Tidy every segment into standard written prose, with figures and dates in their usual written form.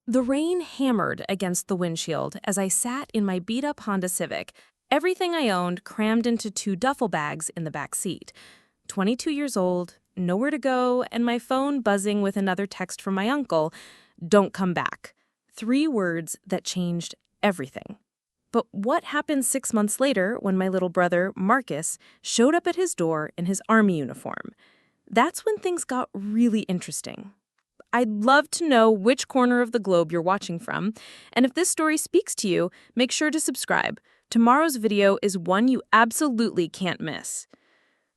The rain hammered against the windshield as I sat in my beat-up Honda Civic, everything I owned crammed into two duffel bags in the back seat. 22 years old, nowhere to go, and my phone buzzing with another text from my uncle, "Don't come back." 3 words that changed everything. But what happened 6 months later when my little brother, Marcus, showed up at his door in his army uniform? That's when things got really interesting. I'd love to know which corner of the globe you're watching from, and if this story speaks to you, make sure to subscribe. Tomorrow's video is one you absolutely can't miss.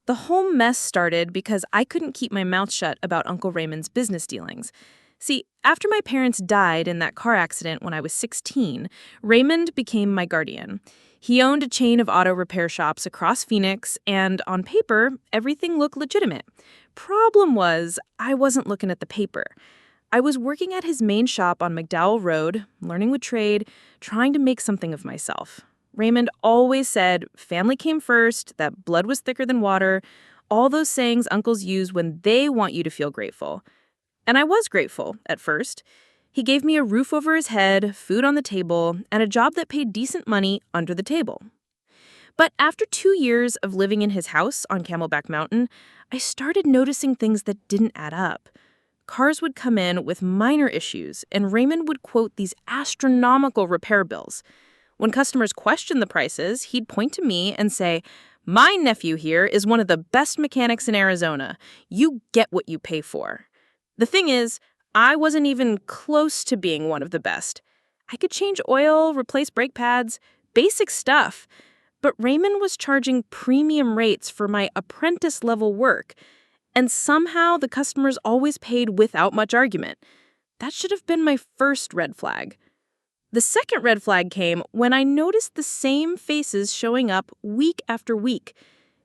The whole mess started because I couldn't keep my mouth shut about Uncle Raymond's business dealings. See, after my parents died in that car accident when I was 16, Raymond became my guardian. He owned a chain of auto repair shops across Phoenix, and on paper, everything looked legitimate. Problem was, I wasn't looking at the paper. I was working at his main shop on McDowell Road, learning the trade, trying to make something of myself. Raymond always said family came first, that blood was thicker than water, all those sayings uncles use when they want you to feel grateful. And I was grateful, at first. He gave me a roof over his head, food on the table, and a job that paid decent money under the table. But after 2 years of living in his house on Camelback Mountain, I started noticing things that didn't add up. Cars would come in with minor issues, and Raymond would quote these astronomical repair bills. When customers questioned the prices, he'd point to me and say, "My nephew here is one of the best mechanics in Arizona. You get what you pay for." The thing is, I wasn't even close to being one of the best. I could change oil, replace brake pads, basic stuff. But Raymond was charging premium rates for my apprentice-level work, and somehow the customers always paid without much argument. That should have been my first red flag. The second red flag came when I noticed the same faces showing up week after week.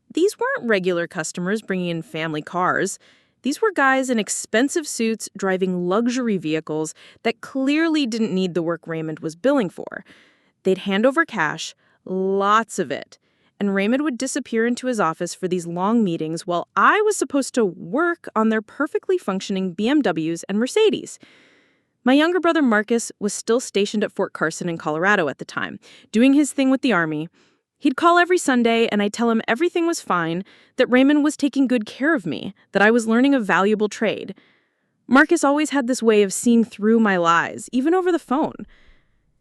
These weren't regular customers bringing in family cars. These were guys in expensive suits driving luxury vehicles that clearly didn't need the work Raymond was billing for. They'd hand over cash, lots of it, and Raymond would disappear into his office for these long meetings while I was supposed to work on their perfectly functioning BMWs and Mercedes. My younger brother Marcus was still stationed at Fort Carson in Colorado at the time, doing his thing with the Army. He'd call every Sunday and I'd tell him everything was fine, that Raymond was taking good care of me, that I was learning a valuable trade. Marcus always had this way of seeing through my lies, even over the phone.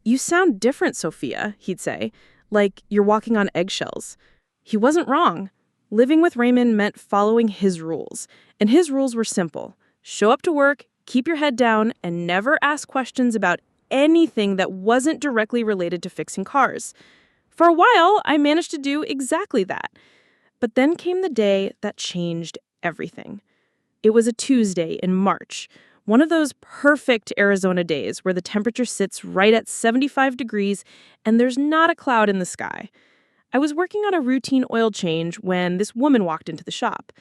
"You sound different, Sophia," he'd say, "like you're walking on eggshells." He wasn't wrong. Living with Raymond meant following his rules, and his rules were simple. Show up to work, keep your head down, and never ask questions about anything that wasn't directly related to fixing cars. For a while, I managed to do exactly that. But then came the day that changed everything. It was a Tuesday in March, one of those perfect Arizona days where the temperature sits right at 75 degrees and there's not a cloud in the sky. I was working on a routine oil change when this woman walked into the shop.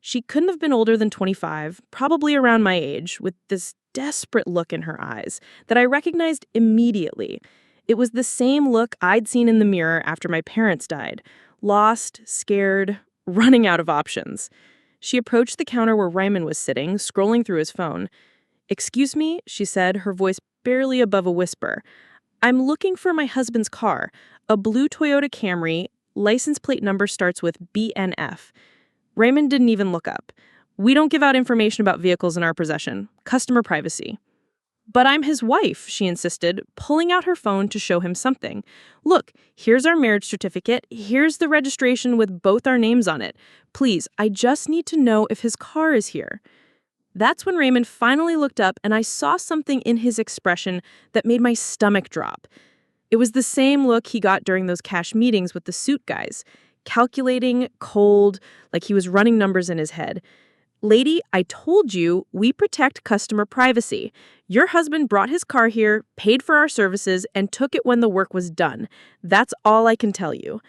She couldn't have been older than 25, probably around my age, with this desperate look in her eyes that I recognized immediately. It was the same look I'd seen in the mirror after my parents died. Lost, scared, running out of options. She approached the counter where Raymond was sitting, scrolling through his phone. "Excuse me," she said, her voice barely above a whisper. "I'm looking for my husband's car, a blue Toyota Camry. License plate number starts with BNF. Raymond didn't even look up. "We don't give out information about vehicles in our possession. Customer privacy." "But I'm his wife," she insisted, pulling out her phone to show him something. "Look, here's our marriage certificate. Here's the registration with both our names on it. Please, I just need to know if his car is here." That's when Raymond finally looked up and I saw something in his expression that made my stomach drop. It was the same look he got during those cash meetings with the suit guys. Calculating, cold, like he was running numbers in his head. "Lady, I told you we protect customer privacy. Your husband brought his car here, paid for our services, and took it when the work was done. That's all I can tell you."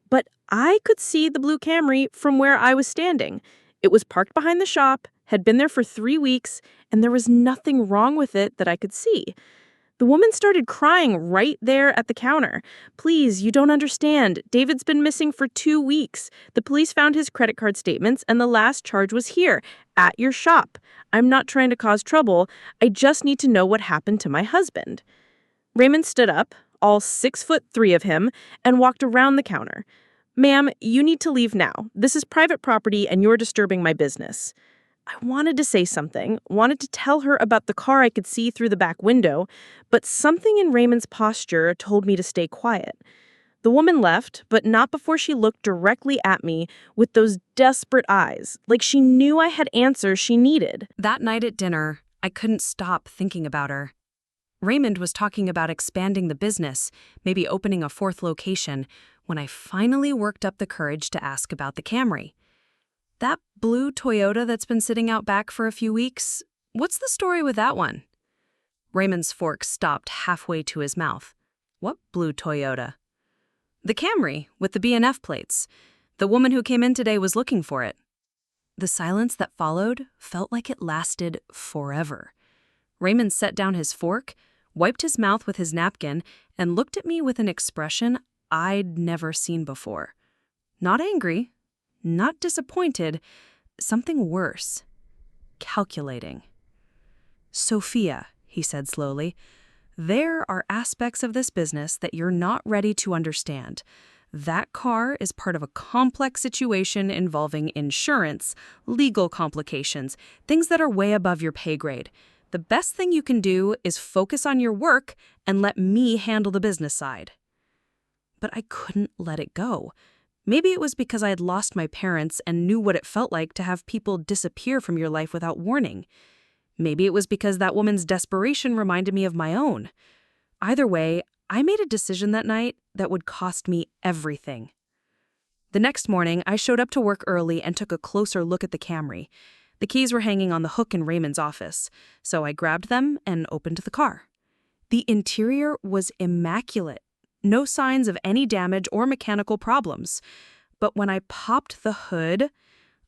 But I could see the blue Camry from where I was standing. It was parked behind the shop, had been there for 3 weeks, and there was nothing wrong with it that I could see. The woman started crying right there at the counter. "Please, you don't understand. David's been missing for 2 weeks. The police found his credit card statements, and the last charge was here, at your shop. I'm not trying to cause trouble. I just need to know what happened to my husband." Raymond stood up, all 6'3" of him, and walked around the counter. "Ma'am, you need to leave now. This is private property, and you're disturbing my business." I wanted to say something, wanted to tell her about the car I could see through the back window, but something in Raymond's posture told me to stay quiet. The woman left, but not before she looked directly at me with those desperate eyes, like she knew I had answers she needed. That night at dinner, I couldn't stop thinking about her. Raymond was talking about expanding the business, maybe opening a 4th location, when I finally worked up the courage to ask about the Camry. "That blue Toyota that's been sitting out back for a few weeks, what's the story with that one?" Raymond's fork stopped halfway to his mouth. "What blue Toyota?" "The Camry, with the B&F plates. The woman who came in today was looking for it." The silence that followed felt like it lasted forever. Raymond set down his fork, wiped his mouth with his napkin, and looked at me with an expression I'd never seen before. Not angry, not disappointed, something worse. Calculating. "Sophia," he said slowly, "there are aspects of this business that you're not ready to understand. That car is part of a complex situation involving insurance, legal complications, things that are way above your pay grade. The best thing you can do is focus on your work and let me handle the business side." But I couldn't let it go. Maybe it was because I had lost my parents and knew what it felt like to have people disappear from your life without warning. Maybe it was because that woman's desperation reminded me of my own. Either way, I made a decision that night that would cost me everything. The next morning, I showed up to work early and took a closer look at the Camry. The keys were hanging on the hook in Raymond's office, so I grabbed them and opened the car. The interior was immaculate. No signs of any damage or mechanical problems. But when I popped the hood,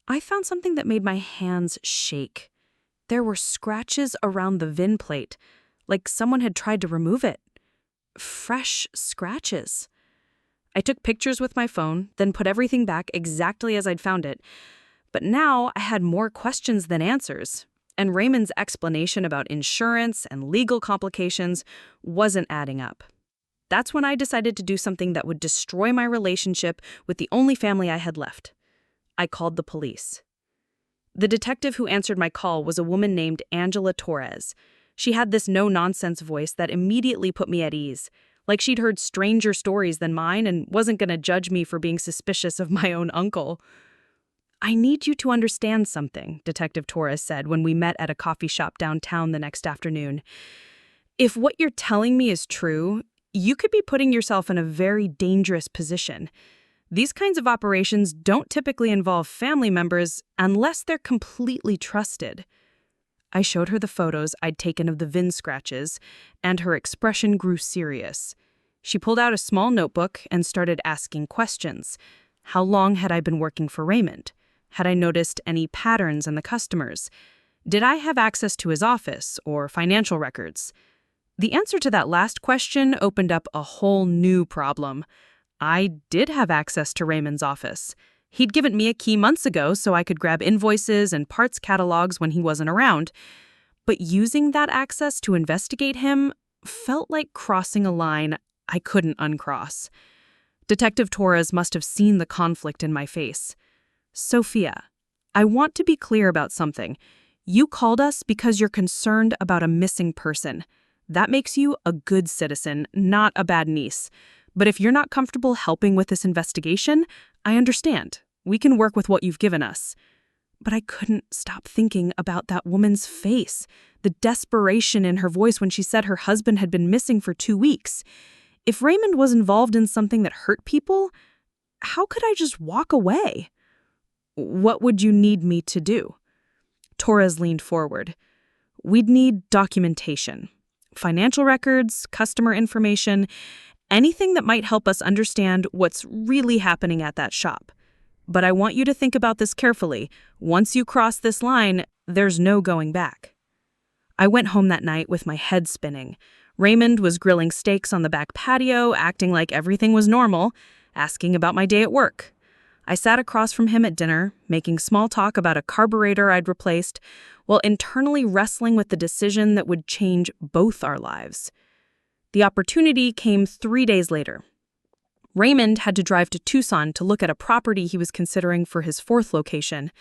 I found something that made my hands shake. There were scratches around the VIN plate, like someone had tried to remove it. Fresh scratches. I took pictures with my phone, then put everything back exactly as I'd found it. But now I had more questions than answers, and Raymond's explanation about insurance and legal complications wasn't adding up. That's when I decided to do something that would destroy my relationship with the only family I had left. I called the police. The detective who answered my call was a woman named Angela Torres. She had this no-nonsense voice that immediately put me at ease, like she'd heard stranger stories than mine and wasn't going to judge me for being suspicious of my own uncle. "I need you to understand something," Detective Torres said when we met at a coffee shop downtown the next afternoon. "If what you're telling me is true, you could be putting yourself in a very dangerous position. These kinds of operations don't typically involve family members unless they're completely trusted." I showed her the photos I'd taken of the VIN scratches, and her expression grew serious. She pulled out a small notebook and started asking questions. How long had I been working for Raymond? Had I noticed any patterns in the customers? Did I have access to his office or financial records? The answer to that last question opened up a whole new problem. I did have access to Raymond's office. He'd given me a key months ago so I could grab invoices and parts catalogs when he wasn't around. But using that access to investigate him felt like crossing a line I couldn't uncross. Detective Torres must have seen the conflict in my face. "Sophia, I want to be clear about something. You called us because you're concerned about a missing person. That makes you a good citizen, not a bad niece. But if you're not comfortable helping with this investigation, I understand. We can work with what you've given us." But I couldn't stop thinking about that woman's face, the desperation in her voice when she said her husband had been missing for 2 weeks. If Raymond was involved in something that hurt people, how could I just walk away? "What would you need me to do?" Torres leaned forward. "We'd need documentation. Financial records, customer information, anything that might help us understand what's really happening at that shop. But I want you to think about this carefully. Once you cross this line, there's no going back." I went home that night with my head spinning. Raymond was grilling steaks on the back patio, acting like everything was normal, asking about my day at work. I sat across from him at dinner, making small talk about a carburetor I'd replaced, while internally wrestling with the decision that would change both our lives. The opportunity came 3 days later. Raymond had to drive to Tucson to look at a property he was considering for his fourth location.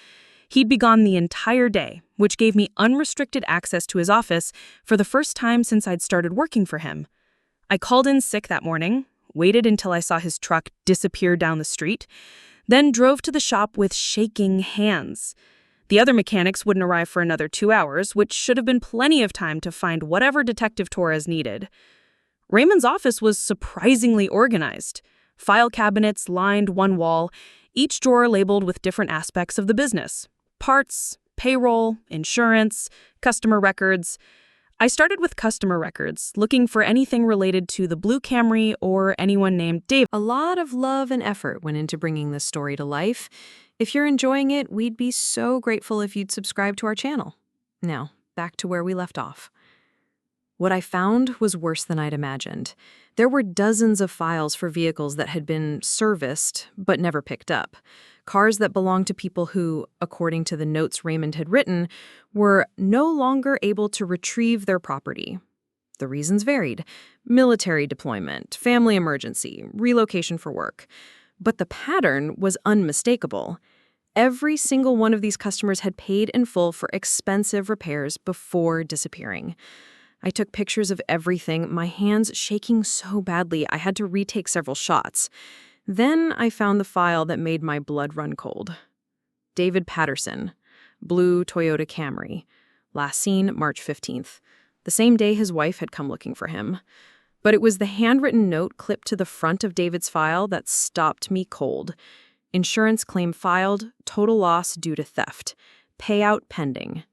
He'd be gone the entire day, which gave me unrestricted access to his office for the first time since I'd started working for him. I called in sick that morning, waited until I saw his truck disappear down the street, then drove to the shop with shaking hands. The other mechanics wouldn't arrive for another 2 hours, which should have been plenty of time to find whatever Detective Torres needed. Raymond's office was surprisingly organized. File cabinets lined one wall, each drawer labeled with different aspects of the business: parts, payroll, insurance, customer records. I started with customer records, looking for anything related to the blue Camry or anyone named Dave. A lot of love and effort went into bringing this story to life. If you're enjoying it, we'd be so grateful if you'd subscribe to our channel. Now, back to where we left off. What I found was worse than I'd imagined. There were dozens of files for vehicles that had been serviced but never picked up. Cars that belonged to people who, according to the notes Raymond had written, were no longer able to retrieve their property. The reasons varied: military deployment, family emergency, relocation for work. But the pattern was unmistakable. Every single one of these customers had paid in full for expensive repairs before disappearing. I took pictures of everything, my hands shaking so badly I had to retake several shots. Then I found the file that made my blood run cold. David Patterson, blue Toyota Camry. Last seen March 15th, the same day his wife had come looking for him. But it was the handwritten note clipped to the front of David's file that stopped me cold. Insurance claim filed, total loss due to theft. Payout pending.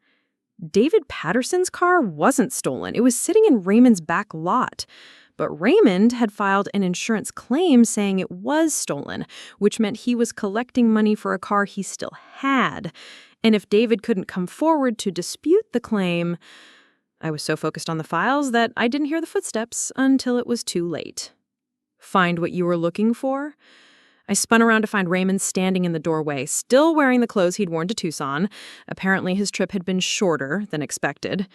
David Patterson's car wasn't stolen. It was sitting in Raymond's back lot. But Raymond had filed an insurance claim saying it was stolen, which meant he was collecting money for a car he still had. And if David couldn't come forward to dispute the claim, I was so focused on the files that I didn't hear the footsteps until it was too late. Find what you were looking for? I spun around to find Raymond standing in the doorway, still wearing the clothes he'd worn to Tucson. Apparently his trip had been shorter than expected.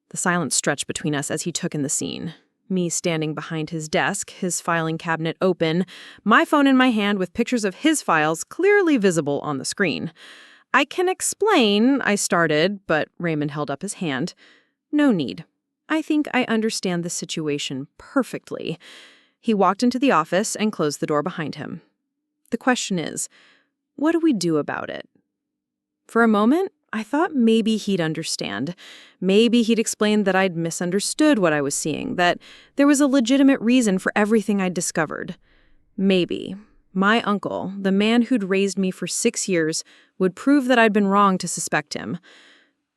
The silence stretched between us as he took in the scene. Me standing behind his desk, his filing cabinet open, my phone in my hand with pictures of his files clearly visible on the screen. I can explain, I started, but Raymond held up his hand. No need. I think I understand the situation perfectly. He walked into the office and closed the door behind him. The question is, what do we do about it? For a moment, I thought maybe he'd understand. Maybe he'd explain that I'd misunderstood what I was seeing, that there was a legitimate reason for everything I'd discovered. Maybe my uncle, the man who'd raised me for 6 years, would prove that I'd been wrong to suspect him.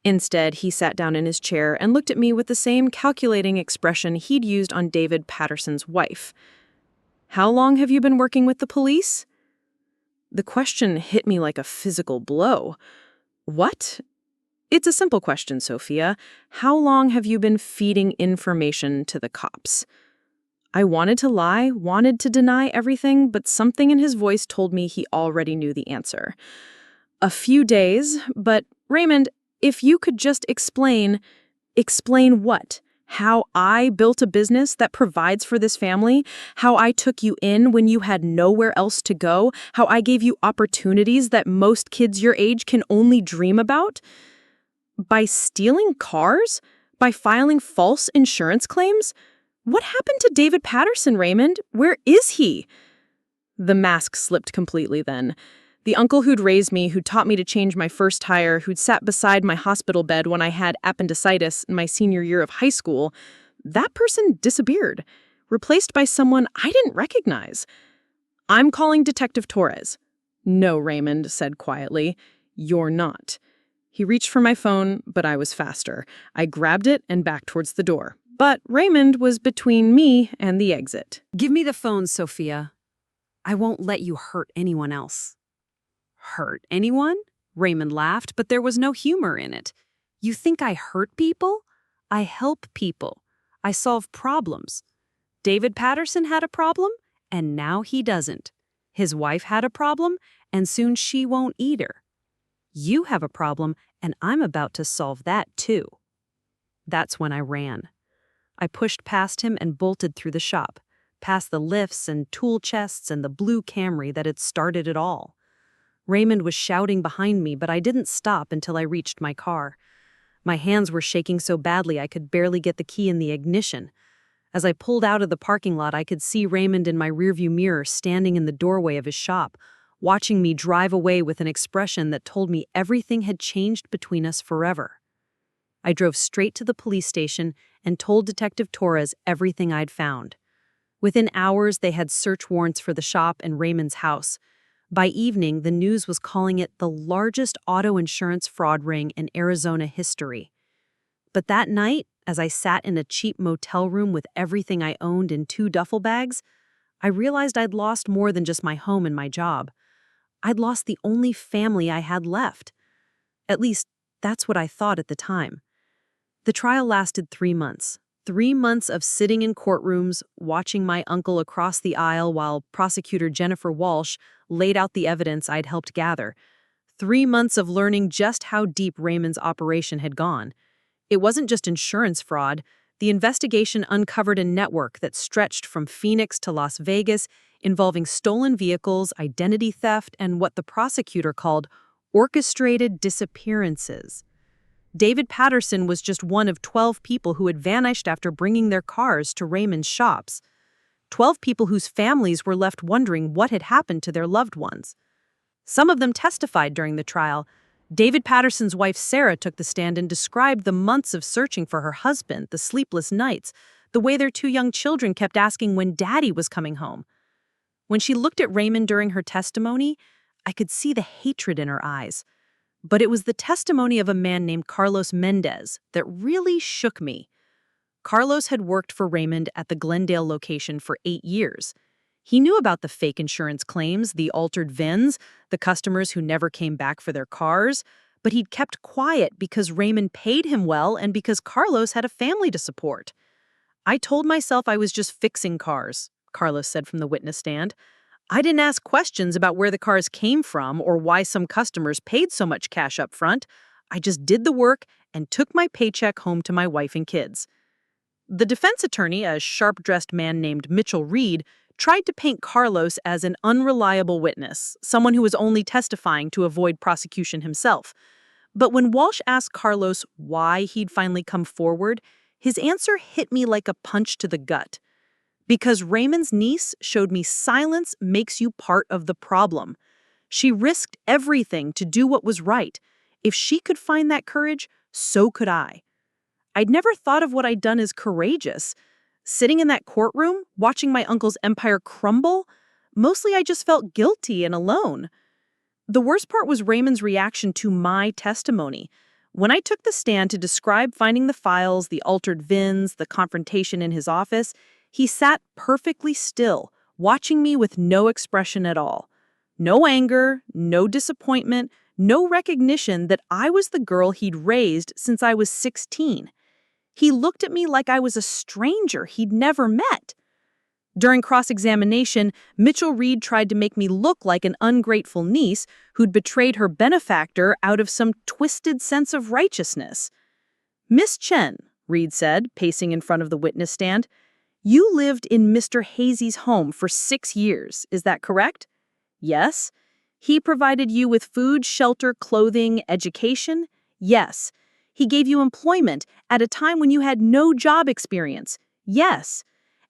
Instead, he sat down in his chair and looked at me with the same calculating expression he'd used on David Patterson's wife. How long have you been working with the police? The question hit me like a physical blow. What? It's a simple question, Sophia. How long have you been feeding information to the cops? I wanted to lie, wanted to deny everything, but something in his voice told me he already knew the answer. A few days, but Raymond, if you could just explain what? How I built a business that provides for this family, how I took you in when you had nowhere else to go, how I gave you opportunities that most kids your age can only dream about? By stealing cars? By filing false insurance claims? What happened to David Patterson, Raymond? Where is he? The mask slipped completely then. The uncle who'd raised me, who'd taught me to change my first tire, who'd sat beside my hospital bed when I had appendicitis in my senior year of high school, that person disappeared, replaced by someone I didn't recognize. I'm calling Detective Torres. No, Raymond said quietly. You're not. He reached for my phone, but I was faster. I grabbed it and backed towards the door. But Raymond was between me and the exit. Give me the phone, Sophia. I won't let you hurt anyone else. Hurt anyone? Raymond laughed, but there was no humor in it. You think I hurt people? I help people. I solve problems. David Patterson had a problem, and now he doesn't. His wife had a problem, and soon she won't either. You have a problem, and I'm about to solve that too. That's when I ran. I pushed past him and bolted through the shop, past the lifts and tool chests and the blue Camry that had started it all. Raymond was shouting behind me, but I didn't stop until I reached my car. My hands were shaking so badly I could barely get the key in the ignition. As I pulled out of the parking lot, I could see Raymond in my rearview mirror standing in the doorway of his shop, watching me drive away with an expression that told me everything had changed between us forever. I drove straight to the police station and told Detective Torres everything I'd found. Within hours, they had search warrants for the shop and Raymond's house. By evening, the news was calling it the largest auto insurance fraud ring in Arizona history. But that night, as I sat in a cheap motel room with everything I owned in 2 duffel bags, I realized I'd lost more than just my home and my job. I'd lost the only family I had left. At least, that's what I thought at the time. The trial lasted 3 months. 3 months of sitting in courtrooms, watching my uncle across the aisle while prosecutor Jennifer Walsh laid out the evidence I'd helped gather. 3 months of learning just how deep Raymond's operation had gone. It wasn't just insurance fraud. The investigation uncovered a network that stretched from Phoenix to Las Vegas, involving stolen vehicles, identity theft, and what the prosecutor called orchestrated disappearances. David Patterson was just one of 12 people who had vanished after bringing their cars to Raymond's shops. 12 people whose families were left wondering what had happened to their loved ones. Some of them testified during the trial. David Patterson's wife Sarah took the stand and described the months of searching for her husband, the sleepless nights, the way their 2 young children kept asking when Daddy was coming home. When she looked at Raymond during her testimony, I could see the hatred in her eyes. But it was the testimony of a man named Carlos Mendez that really shook me. Carlos had worked for Raymond at the Glendale location for 8 years. He knew about the fake insurance claims, the altered VINs, the customers who never came back for their cars, but he'd kept quiet because Raymond paid him well and because Carlos had a family to support. I told myself I was just fixing cars, Carlos said from the witness stand. I didn't ask questions about where the cars came from or why some customers paid so much cash up front. I just did the work and took my paycheck home to my wife and kids. The defense attorney, a sharp-dressed man named Mitchell Reed, tried to paint Carlos as an unreliable witness, someone who was only testifying to avoid prosecution himself. But when Walsh asked Carlos why he'd finally come forward, his answer hit me like a punch to the gut. Because Raymond's niece showed me silence makes you part of the problem. She risked everything to do what was right. If she could find that courage, so could I. I'd never thought of what I'd done as courageous. Sitting in that courtroom, watching my uncle's empire crumble, mostly I just felt guilty and alone. The worst part was Raymond's reaction to my testimony. When I took the stand to describe finding the files, the altered VINs, the confrontation in his office, he sat perfectly still, watching me with no expression at all. No anger, no disappointment, no recognition that I was the girl he'd raised since I was 16. He looked at me like I was a stranger he'd never met. During cross-examination, Mitchell Reed tried to make me look like an ungrateful niece who'd betrayed her benefactor out of some twisted sense of righteousness. "Miss Chen," Reed said, pacing in front of the witness stand, "you lived in Mr. Hazy's home for 6 years, is that correct?" "Yes." "He provided you with food, shelter, clothing, education?" "Yes." "He gave you employment at a time when you had no job experience?" "Yes."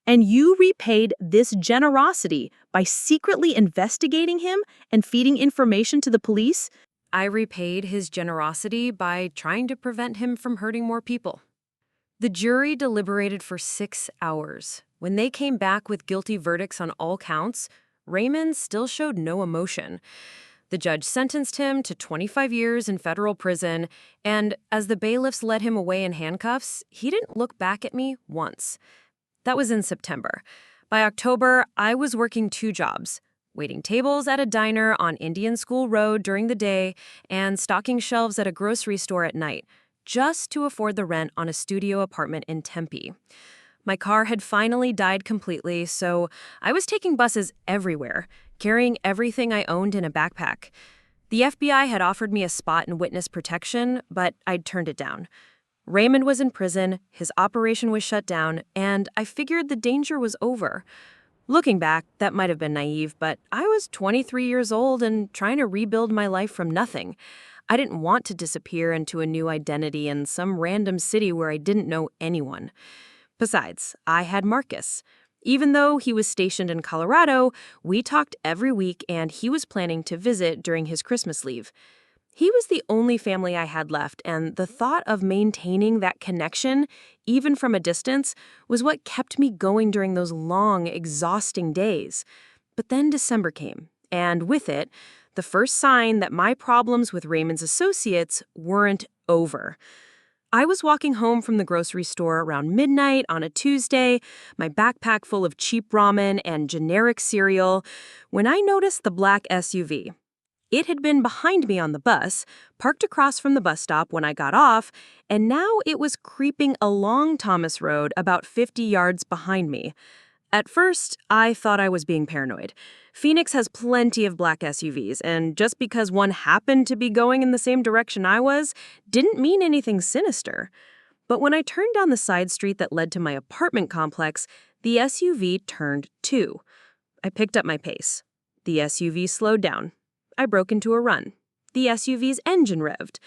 "And you repaid this generosity by secretly investigating him and feeding information to the police?" I repaid his generosity by trying to prevent him from hurting more people. The jury deliberated for 6 hours. When they came back with guilty verdicts on all counts, Raymond still showed no emotion. The judge sentenced him to 25 years in federal prison, and as the bailiffs led him away in handcuffs, he didn't look back at me once. That was in September. By October, I was working 2 jobs, waiting tables at a diner on Indian School Road during the day and stocking shelves at a grocery store at night, just to afford the rent on a studio apartment in Tempe. My car had finally died completely, so I was taking buses everywhere, carrying everything I owned in a backpack. The FBI had offered me a spot in witness protection, but I'd turned it down. Raymond was in prison, his operation was shut down, and I figured the danger was over. Looking back, that might have been naive, but I was 23 years old and trying to rebuild my life from nothing. I didn't want to disappear into a new identity in some random city where I didn't know anyone. Besides, I had Marcus. Even though he was stationed in Colorado, we talked every week and he was planning to visit during his Christmas leave. He was the only family I had left, and the thought of maintaining that connection, even from a distance, was what kept me going during those long, exhausting days. But then December came, and with it, the first sign that my problems with Raymond's associates weren't over. I was walking home from the grocery store around midnight on a Tuesday, my backpack full of cheap ramen and generic cereal, when I noticed the black SUV. It had been behind me on the bus, parked across from the bus stop when I got off, and now it was creeping along Thomas Road about 50 yards behind me. At first, I thought I was being paranoid. Phoenix has plenty of black SUVs, and just because one happened to be going in the same direction I was, didn't mean anything sinister. But when I turned down the side street that led to my apartment complex, the SUV turned too. I picked up my pace. The SUV slowed down. I broke into a run. The SUV's engine revved.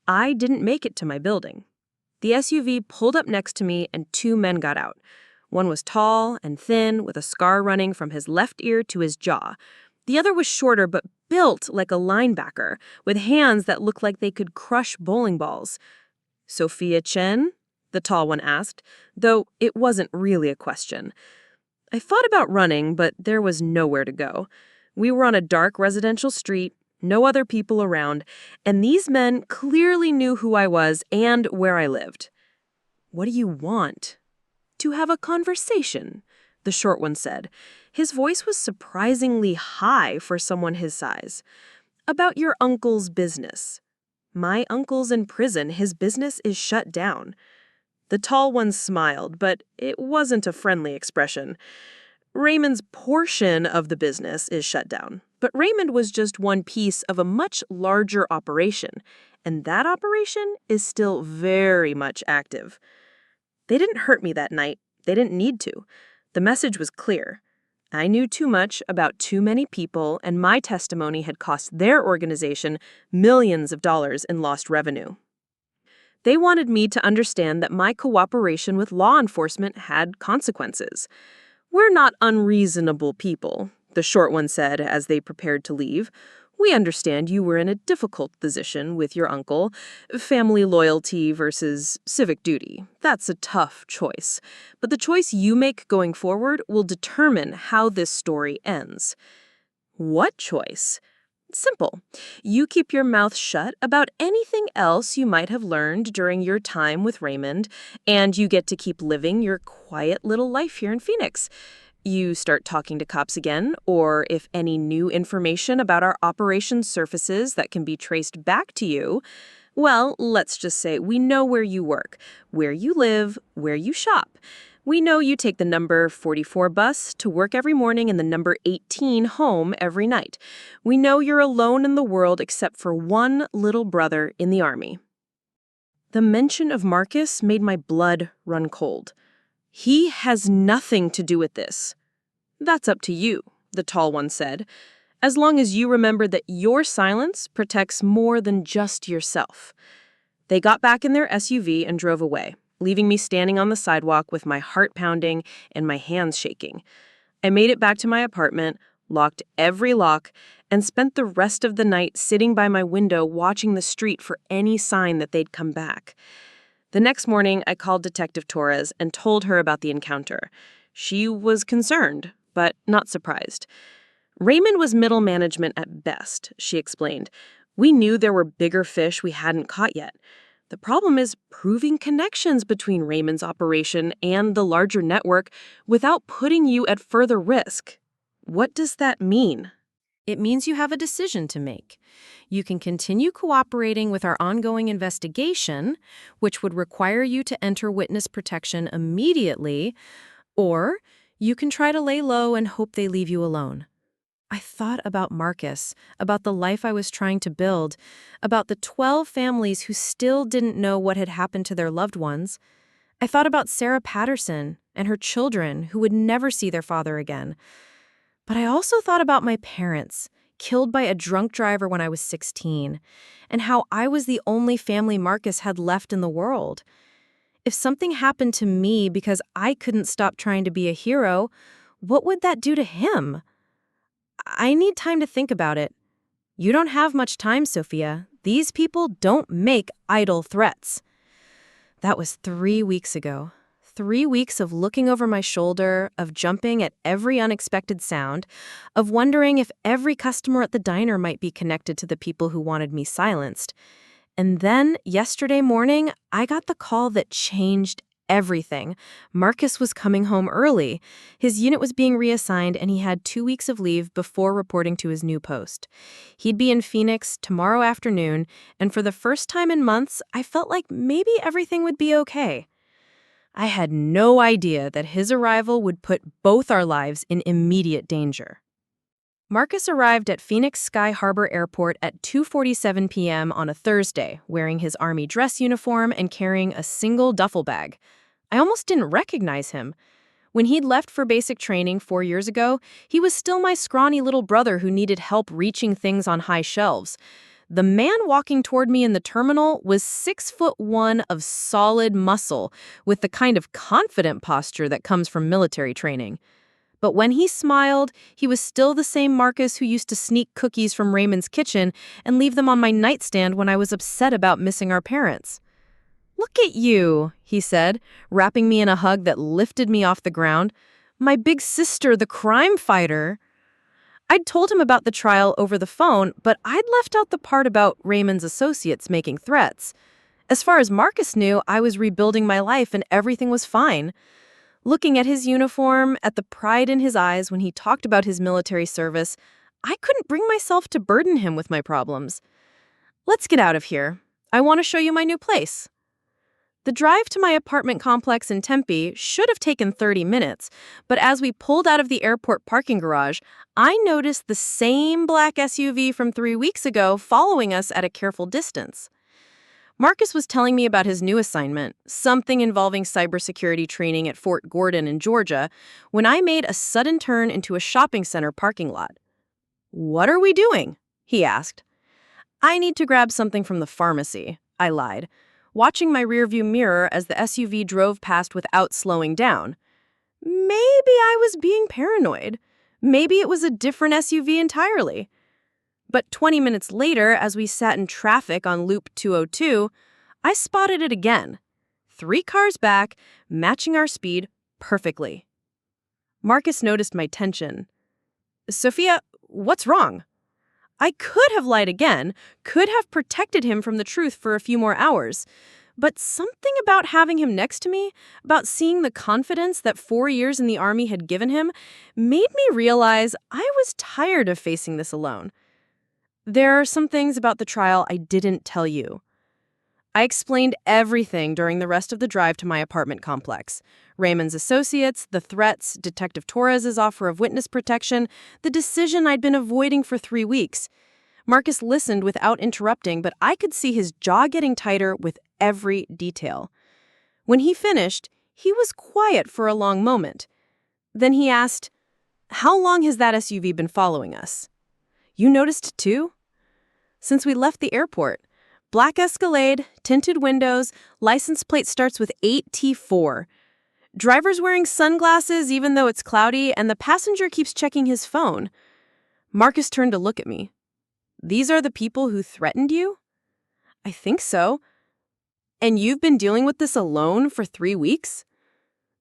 I didn't make it to my building. The SUV pulled up next to me and two men got out. One was tall and thin, with a scar running from his left ear to his jaw. The other was shorter but built like a linebacker, with hands that looked like they could crush bowling balls. "Sophia Chen?" the tall one asked, though it wasn't really a question. I thought about running, but there was nowhere to go. We were on a dark residential street, no other people around, and these men clearly knew who I was and where I lived. "What do you want?" "To have a conversation," the short one said. His voice was surprisingly high for someone his size. "About your uncle's business." "My uncle's in prison. His business is shut down." The tall one smiled, but it wasn't a friendly expression. "Raymond's portion of the business is shut down, but Raymond was just one piece of a much larger operation, and that operation is still very much active." They didn't hurt me that night. They didn't need to. The message was clear. I knew too much about too many people, and my testimony had cost their organization millions of dollars in lost revenue. They wanted me to understand that my cooperation with law enforcement had consequences. "We're not unreasonable people," the short one said as they prepared to leave. "We understand you were in a difficult position with your uncle. Family loyalty versus civic duty. That's a tough choice. But the choice you make going forward will determine how this story ends." "What choice?" "Simple. You keep your mouth shut about anything else you might have learned during your time with Raymond, and you get to keep living your quiet little life here in Phoenix. You start talking to cops again, or if any new information about our operation surfaces that can be traced back to you, well, let's just say we know where you work, where you live, where you shop. We know you take the number 44 bus to work every morning and the number 18 home every night. We know you're alone in the world except for one little brother in the army." The mention of Marcus made my blood run cold. "He has nothing to do with this." "That's up to you," the tall one said, "as long as you remember that your silence protects more than just yourself." They got back in their SUV and drove away, leaving me standing on the sidewalk with my heart pounding and my hands shaking. I made it back to my apartment, locked every lock, and spent the rest of the night sitting by my window watching the street for any sign that they'd come back. The next morning, I called Detective Torres and told her about the encounter. She was concerned, but not surprised. "Raymond was middle management at best," she explained. "We knew there were bigger fish we hadn't caught yet. The problem is proving connections between Raymond's operation and the larger network without putting you at further risk." "What does that mean?" It means you have a decision to make. You can continue cooperating with our ongoing investigation, which would require you to enter witness protection immediately, or you can try to lay low and hope they leave you alone. I thought about Marcus, about the life I was trying to build, about the 12 families who still didn't know what had happened to their loved ones. I thought about Sarah Patterson and her children who would never see their father again. But I also thought about my parents, killed by a drunk driver when I was 16, and how I was the only family Marcus had left in the world. If something happened to me because I couldn't stop trying to be a hero, what would that do to him? I need time to think about it. You don't have much time, Sophia. These people don't make idle threats. That was 3 weeks ago. 3 weeks of looking over my shoulder, of jumping at every unexpected sound, of wondering if every customer at the diner might be connected to the people who wanted me silenced. And then, yesterday morning, I got the call that changed everything. Marcus was coming home early. His unit was being reassigned, and he had 2 weeks of leave before reporting to his new post. He'd be in Phoenix tomorrow afternoon, and for the first time in months, I felt like maybe everything would be okay. I had no idea that his arrival would put both our lives in immediate danger. Marcus arrived at Phoenix Sky Harbor Airport at 2:47 p.m. on a Thursday, wearing his Army dress uniform and carrying a single duffel bag. I almost didn't recognize him. When he'd left for basic training 4 years ago, he was still my scrawny little brother who needed help reaching things on high shelves. The man walking toward me in the terminal was 6'1" of solid muscle, with the kind of confident posture that comes from military training. But when he smiled, he was still the same Marcus who used to sneak cookies from Raymond's kitchen and leave them on my nightstand when I was upset about missing our parents. "Look at you," he said, wrapping me in a hug that lifted me off the ground. "My big sister, the crime fighter." I'd told him about the trial over the phone, but I'd left out the part about Raymond's associates making threats. As far as Marcus knew, I was rebuilding my life and everything was fine. Looking at his uniform, at the pride in his eyes when he talked about his military service, I couldn't bring myself to burden him with my problems. "Let's get out of here. I want to show you my new place." The drive to my apartment complex in Tempe should have taken 30 minutes, but as we pulled out of the airport parking garage, I noticed the same black SUV from 3 weeks ago following us at a careful distance. Marcus was telling me about his new assignment, something involving cybersecurity training at Fort Gordon in Georgia, when I made a sudden turn into a shopping center parking lot. "What are we doing?" he asked. "I need to grab something from the pharmacy," I lied, watching my rearview mirror as the SUV drove past without slowing down. Maybe I was being paranoid. Maybe it was a different SUV entirely. But 20 minutes later, as we sat in traffic on Loop 202, I spotted it again. 3 cars back, matching our speed perfectly. Marcus noticed my tension. "Sophia, what's wrong?" I could have lied again, could have protected him from the truth for a few more hours. But something about having him next to me, about seeing the confidence that 4 years in the Army had given him, made me realize I was tired of facing this alone. "There are some things about the trial I didn't tell you." I explained everything during the rest of the drive to my apartment complex. Raymond's associates, the threats, Detective Torres's offer of witness protection, the decision I'd been avoiding for 3 weeks. Marcus listened without interrupting, but I could see his jaw getting tighter with every detail. When he finished, he was quiet for a long moment. Then he asked, "How long has that SUV been following us?" "You noticed too?" "Since we left the airport. Black Escalade, tinted windows, license plate starts with 8T4. Driver's wearing sunglasses even though it's cloudy, and the passenger keeps checking his phone." Marcus turned to look at me. "These are the people who threatened you?" "I think so." "And you've been dealing with this alone for 3 weeks?"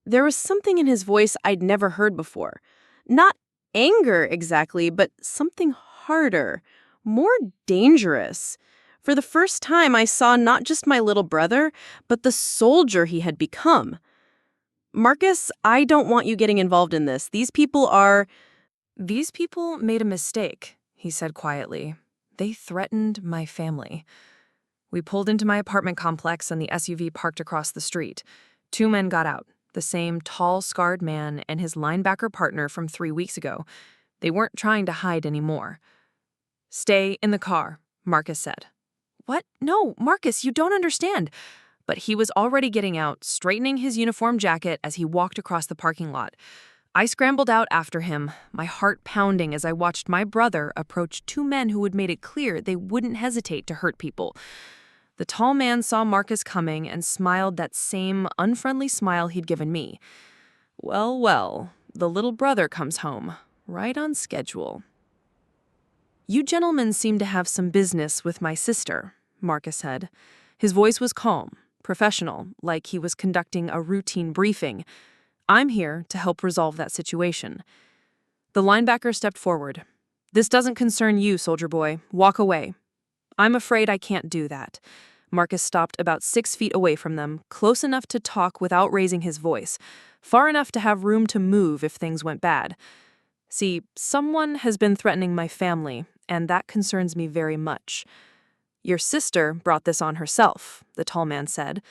There was something in his voice I'd never heard before. Not anger exactly, but something harder, more dangerous. For the first time, I saw not just my little brother, but the soldier he had become. "Marcus, I don't want you getting involved in this. These people made a mistake," he said quietly. "They threatened my family." We pulled into my apartment complex and the SUV parked across the street. 2 men got out, the same tall, scarred man and his linebacker partner from 3 weeks ago. They weren't trying to hide anymore. "Stay in the car," Marcus said. "What? No, Marcus, you don't understand." But he was already getting out, straightening his uniform jacket as he walked across the parking lot. I scrambled out after him, my heart pounding as I watched my brother approach 2 men who had made it clear they wouldn't hesitate to hurt people. The tall man saw Marcus coming and smiled that same unfriendly smile he'd given me. "Well, well, the little brother comes home, right on schedule." "You gentlemen seem to have some business with my sister," Marcus said. His voice was calm, professional, like he was conducting a routine briefing. "I'm here to help resolve that situation." The linebacker stepped forward. "This doesn't concern you, soldier boy. Walk away." "I'm afraid I can't do that." Marcus stopped about 6 feet away from them, close enough to talk without raising his voice, far enough to have room to move if things went bad. "See, someone has been threatening my family, and that concerns me very much." "Your sister brought this on herself," the tall man said.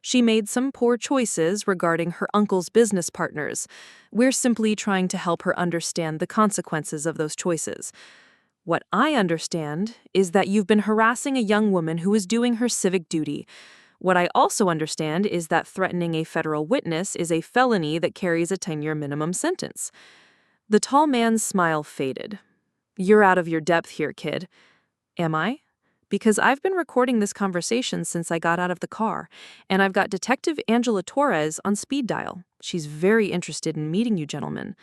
"She made some poor choices regarding her uncle's business partners. We're simply trying to help her understand the consequences of those choices. What I understand is that you've been harassing a young woman who is doing her civic duty. What I also understand is that threatening a federal witness is a felony that carries a 10-year minimum sentence." The tall man's smile faded. "You're out of your depth here, kid." "Am I? Because I've been recording this conversation since I got out of the car, and I've got Detective Angela Torres on speed dial. She's very interested in meeting you gentlemen."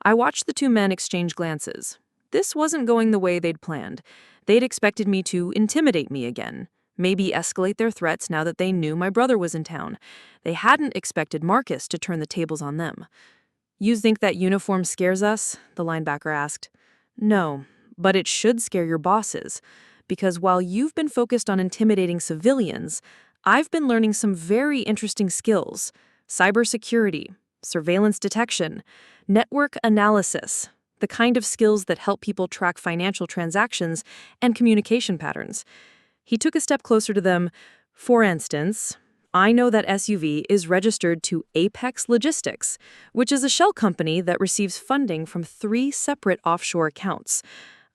I watched the 2 men exchange glances. This wasn't going the way they'd planned. They'd expected me to intimidate me again, maybe escalate their threats now that they knew my brother was in town. They hadn't expected Marcus to turn the tables on them. "You think that uniform scares us?" the linebacker asked. "No, but it should scare your bosses. Because while you've been focused on intimidating civilians, I've been learning some very interesting skills: cybersecurity, surveillance detection, network analysis, the kind of skills that help people track financial transactions and communication patterns." He took a step closer to them. "For instance, I know that SUV is registered to Apex Logistics, which is a shell company that receives funding from 3 separate offshore accounts.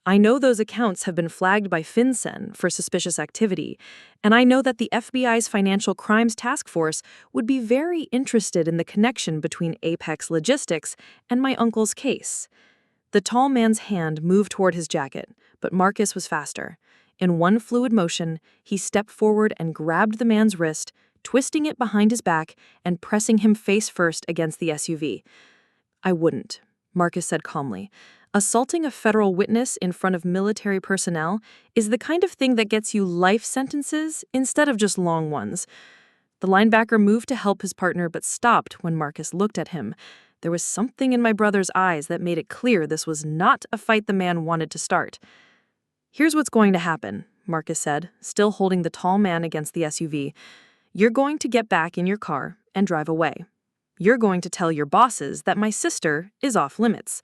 I know those accounts have been flagged by FinCEN for suspicious activity, and I know that the FBI's Financial Crimes Task Force would be very interested in the connection between Apex Logistics and my uncle's case." The tall man's hand moved toward his jacket, but Marcus was faster. In one fluid motion, he stepped forward and grabbed the man's wrist, twisting it behind his back and pressing him face first against the SUV. "I wouldn't," Marcus said calmly. "Assaulting a federal witness in front of military personnel is the kind of thing that gets you life sentences instead of just long ones." The linebacker moved to help his partner but stopped when Marcus looked at him. There was something in my brother's eyes that made it clear this was not a fight the man wanted to start. "Here's what's going to happen," Marcus said, still holding the tall man against the SUV. "You're going to get back in your car and drive away. You're going to tell your bosses that my sister is off limits.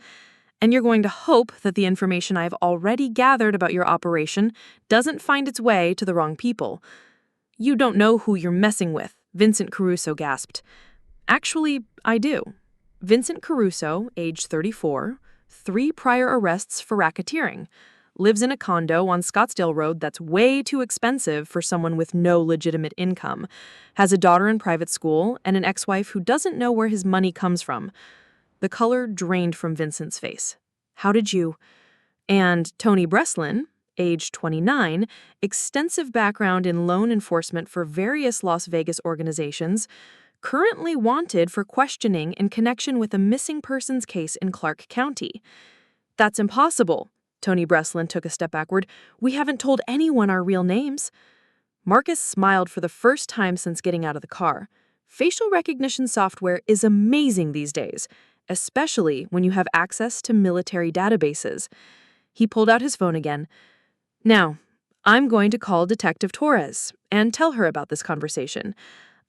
And you're going to hope that the information I've already gathered about your operation doesn't find its way to the wrong people." "You don't know who you're messing with," Vincent Caruso gasped. "Actually, I do. Vincent Caruso, age 34, 3 prior arrests for racketeering. Lives in a condo on Scottsdale Road that's way too expensive for someone with no legitimate income. Has a daughter in private school and an ex-wife who doesn't know where his money comes from." The color drained from Vincent's face. "How did you—" "And Tony Breslin, age 29, extensive background in loan enforcement for various Las Vegas organizations, currently wanted for questioning in connection with a missing persons case in Clark County." "That's impossible." Tony Breslin took a step backward. "We haven't told anyone our real names." Marcus smiled for the first time since getting out of the car. Facial recognition software is amazing these days, especially when you have access to military databases. He pulled out his phone again. "Now, I'm going to call Detective Torres and tell her about this conversation.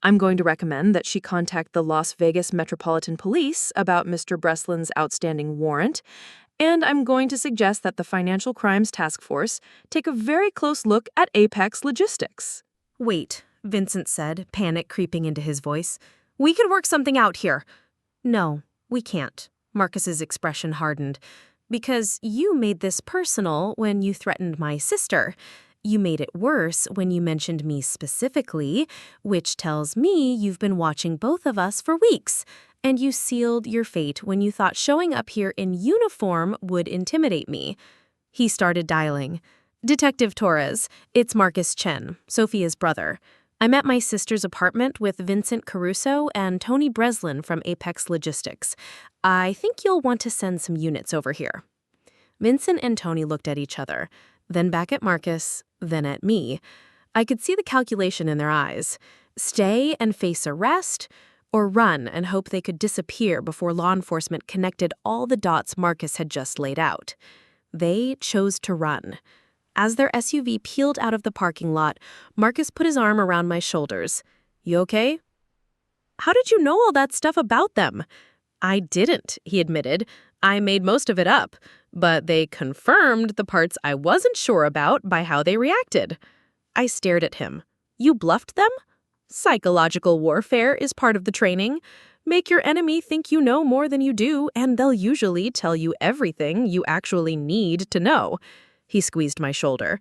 I'm going to recommend that she contact the Las Vegas Metropolitan Police about Mr. Breslin's outstanding warrant, And I'm going to suggest that the Financial Crimes Task Force take a very close look at Apex Logistics. Wait, Vincent said, panic creeping into his voice. We could work something out here. No, we can't. Marcus's expression hardened. Because you made this personal when you threatened my sister. You made it worse when you mentioned me specifically, which tells me you've been watching both of us for weeks. And you sealed your fate when you thought showing up here in uniform would intimidate me. He started dialing. Detective Torres, it's Marcus Chen, Sophia's brother. I'm at my sister's apartment with Vincent Caruso and Tony Breslin from Apex Logistics. I think you'll want to send some units over here. Vincent and Tony looked at each other, then back at Marcus, then at me. I could see the calculation in their eyes. Stay and face arrest, or run and hope they could disappear before law enforcement connected all the dots Marcus had just laid out. They chose to run. As their SUV peeled out of the parking lot, Marcus put his arm around my shoulders. You okay? How did you know all that stuff about them? I didn't, he admitted. I made most of it up, but they confirmed the parts I wasn't sure about by how they reacted. I stared at him. You bluffed them? Psychological warfare is part of the training. Make your enemy think you know more than you do, and they'll usually tell you everything you actually need to know. He squeezed my shoulder.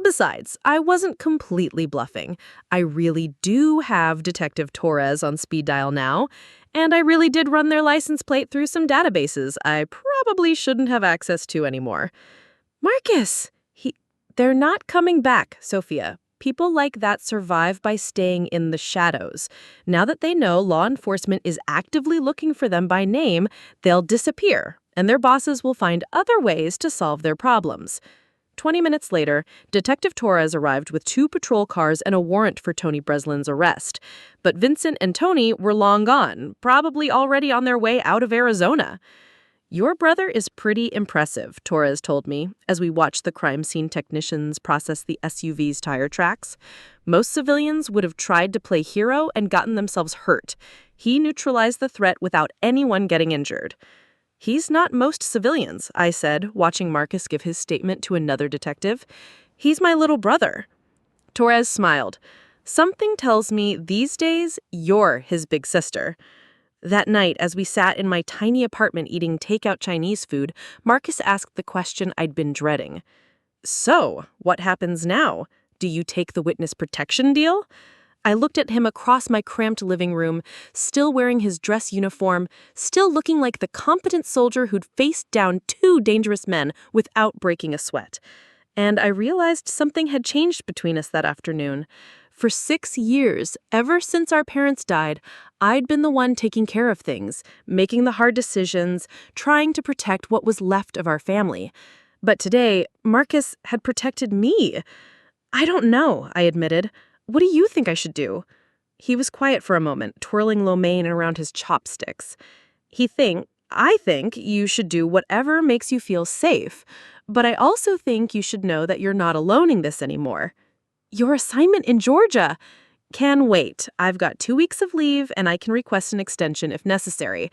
Besides, I wasn't completely bluffing. I really do have Detective Torres on speed dial now, and I really did run their license plate through some databases I probably shouldn't have access to anymore. Marcus! They're not coming back, Sophia. People like that survive by staying in the shadows. Now that they know law enforcement is actively looking for them by name, they'll disappear, and their bosses will find other ways to solve their problems. 20 minutes later, Detective Torres arrived with 2 patrol cars and a warrant for Tony Breslin's arrest. But Vincent and Tony were long gone, probably already on their way out of Arizona. Your brother is pretty impressive, Torres told me, as we watched the crime scene technicians process the SUV's tire tracks. Most civilians would have tried to play hero and gotten themselves hurt. He neutralized the threat without anyone getting injured. He's not most civilians, I said, watching Marcus give his statement to another detective. He's my little brother. Torres smiled. Something tells me these days you're his big sister. That night, as we sat in my tiny apartment eating takeout Chinese food, Marcus asked the question I'd been dreading. So, what happens now? Do you take the witness protection deal? I looked at him across my cramped living room, still wearing his dress uniform, still looking like the competent soldier who'd faced down 2 dangerous men without breaking a sweat. And I realized something had changed between us that afternoon. For 6 years, ever since our parents died, I'd been the one taking care of things, making the hard decisions, trying to protect what was left of our family. But today, Marcus had protected me. I don't know, I admitted. What do you think I should do? He was quiet for a moment, twirling lo mein around his chopsticks. I think you should do whatever makes you feel safe, but I also think you should know that you're not alone in this anymore. Your assignment in Georgia can wait. I've got 2 weeks of leave, and I can request an extension if necessary.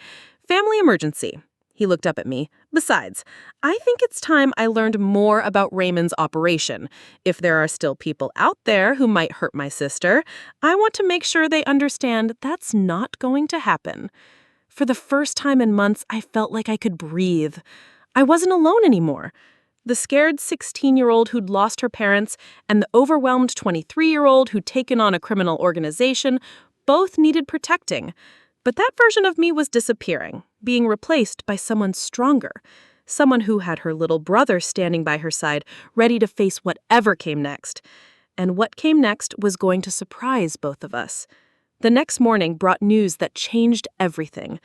Family emergency. He looked up at me. Besides, I think it's time I learned more about Raymond's operation. If there are still people out there who might hurt my sister, I want to make sure they understand that's not going to happen. For the first time in months, I felt like I could breathe. I wasn't alone anymore. The scared 16-year-old who'd lost her parents and the overwhelmed 23-year-old who'd taken on a criminal organization both needed protecting. But that version of me was disappearing, being replaced by someone stronger, someone who had her little brother standing by her side, ready to face whatever came next. And what came next was going to surprise both of us. The next morning brought news that changed everything.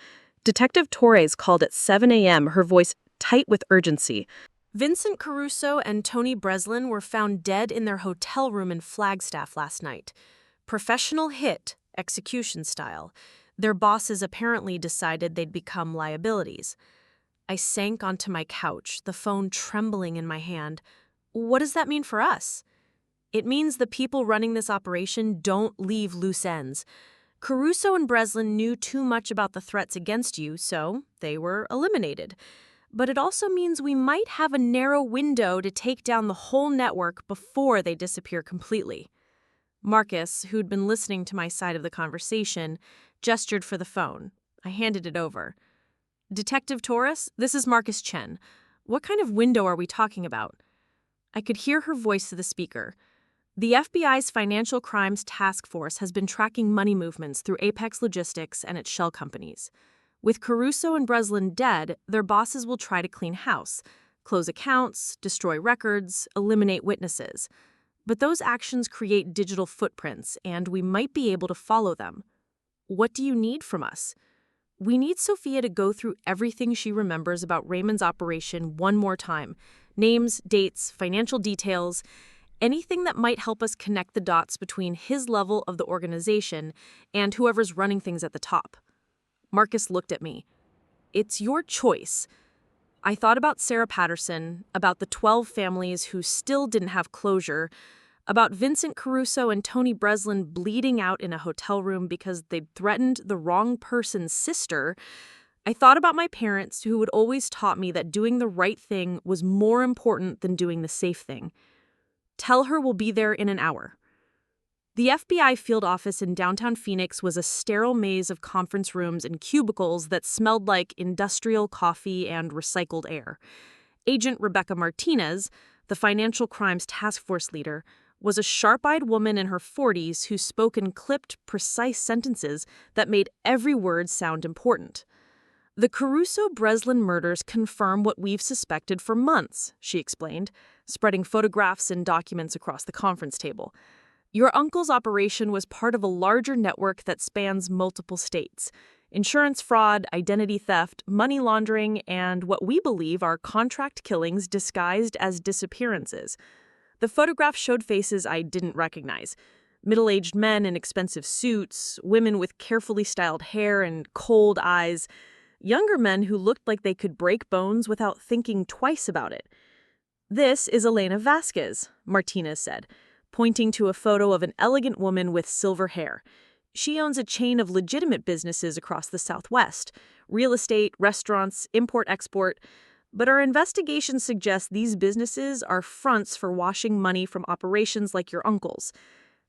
Detective Torres called at 7 a.m., her voice tight with urgency. Vincent Caruso and Tony Breslin were found dead in their hotel room in Flagstaff last night. Professional hit, execution style. Their bosses apparently decided they'd become liabilities. I sank onto my couch, the phone trembling in my hand. What does that mean for us? It means the people running this operation don't leave loose ends. Caruso and Breslin knew too much about the threats against you, so they were eliminated. but it also means we might have a narrow window to take down the whole network before they disappear completely. Marcus, who'd been listening to my side of the conversation, gestured for the phone. I handed it over. Detective Torres, this is Marcus Chen. What kind of window are we talking about? I could hear her voice through the speaker. The FBI's Financial Crimes Task Force has been tracking money movements through Apex Logistics and its shell companies. With Caruso and Breslin dead, their bosses will try to clean house, close accounts, destroy records, eliminate witnesses. But those actions create digital footprints, and we might be able to follow them. What do you need from us? We need Sophia to go through everything she remembers about Raymond's operation one more time. Names, dates, financial details, anything that might help us connect the dots between his level of the organization and whoever's running things at the top. Marcus looked at me. It's your choice. I thought about Sarah Patterson, about the 12 families who still didn't have closure, about Vincent Caruso and Tony Breslin bleeding out in a hotel room because they'd threatened the wrong person's sister. I thought about my parents who had always taught me that doing the right thing was more important than doing the safe thing. Tell her we'll be there in an hour. The FBI field office in downtown Phoenix was a sterile maze of conference rooms and cubicles that smelled like industrial coffee and recycled air. Agent Rebecca Martinez, the Financial Crimes Task Force leader, was a sharp-eyed woman in her 40s who spoke in clipped, precise sentences that made every word sound important. The Caruso-Breslin murders confirm what we've suspected for months, she explained, spreading photographs and documents across the conference table. Your uncle's operation was part of a larger network that spans multiple states. Insurance fraud, identity theft, money laundering, and what we believe are contract killings disguised as disappearances. The photograph showed faces I didn't recognize. Middle-aged men in expensive suits, women with carefully styled hair and cold eyes, younger men who looked like they could break bones without thinking twice about it. This is Elena Vasquez, Martinez said, pointing to a photo of an elegant woman with silver hair. She owns a chain of legitimate businesses across the Southwest, real estate, restaurants, import-export. But our investigation suggests these businesses are fronts for washing money from operations like your uncle's.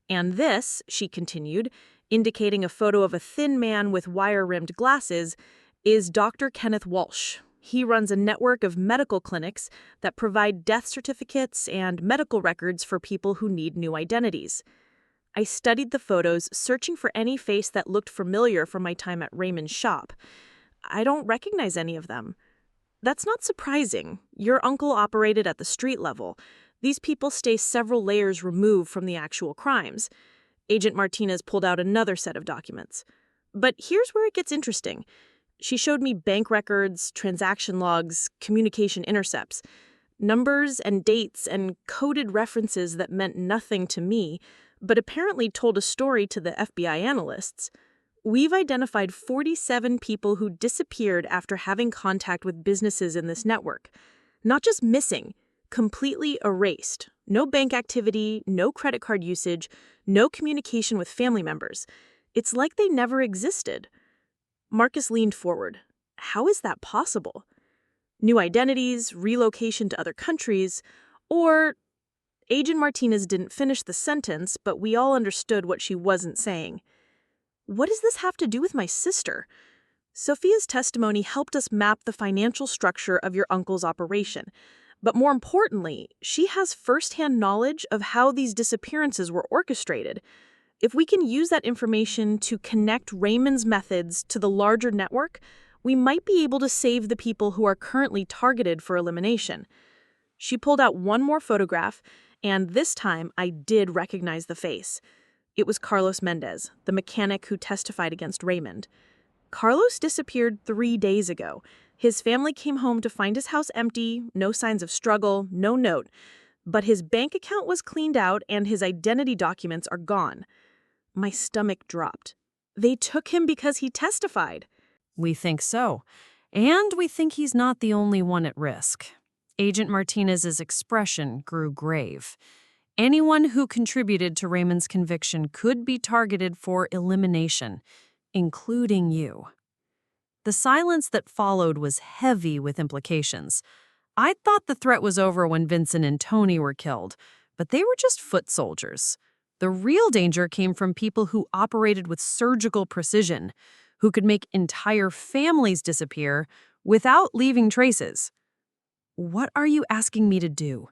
And this, she continued, indicating a photo of a thin man with wire-rimmed glasses, is Dr. Kenneth Walsh. He runs a network of medical clinics that provide death certificates and medical records for people who need new identities. I studied the photos, searching for any face that looked familiar from my time at Raymond's shop. I don't recognize any of them. That's not surprising. Your uncle operated at the street level. These people stay several layers removed from the actual crimes. Agent Martinez pulled out another set of documents. But here's where it gets interesting. She showed me bank records, transaction logs, communication intercepts, numbers and dates and coded references that meant nothing to me, but apparently told a story to the FBI analysts. We've identified 47 people who disappeared after having contact with businesses in this network. Not just missing, completely erased. No bank activity, no credit card usage, no communication with family members. It's like they never existed. Marcus leaned forward. How is that possible? New identities, relocation to other countries, or... Agent Martinez didn't finish the sentence, but we all understood what she wasn't saying. What does this have to do with my sister? Sophia's testimony helped us map the financial structure of your uncle's operation. But more importantly, she has firsthand knowledge of how these disappearances were orchestrated. If we can use that information to connect Raymond's methods to the larger network, we might be able to save the people who are currently targeted for elimination. She pulled out one more photograph, and this time I did recognize the face. It was Carlos Mendez, the mechanic who testified against Raymond. Carlos disappeared 3 days ago. His family came home to find his house empty, no signs of struggle, no note. But his bank account was cleaned out and his identity documents are gone. My stomach dropped. They took him because he testified. We think so. And we think he's not the only one at risk. Agent Martinez's expression grew grave. Anyone who contributed to Raymond's conviction could be targeted for elimination, including you. The silence that followed was heavy with implications. I thought the threat was over when Vincent and Tony were killed, but they were just foot soldiers. The real danger came from people who operated with surgical precision, who could make entire families disappear without leaving traces. What are you asking me to do?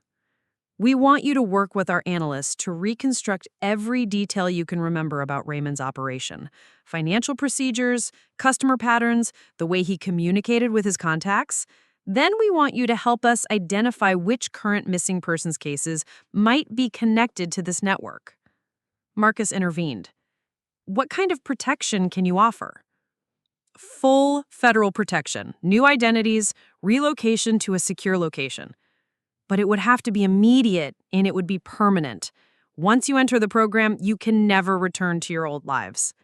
We want you to work with our analysts to reconstruct every detail you can remember about Raymond's operation. Financial procedures, customer patterns, the way he communicated with his contacts. Then we want you to help us identify which current missing persons cases might be connected to this network. Marcus intervened. What kind of protection can you offer? Full federal protection, new identities, relocation to a secure location. But it would have to be immediate and it would be permanent. Once you enter the program, you can never return to your old lives.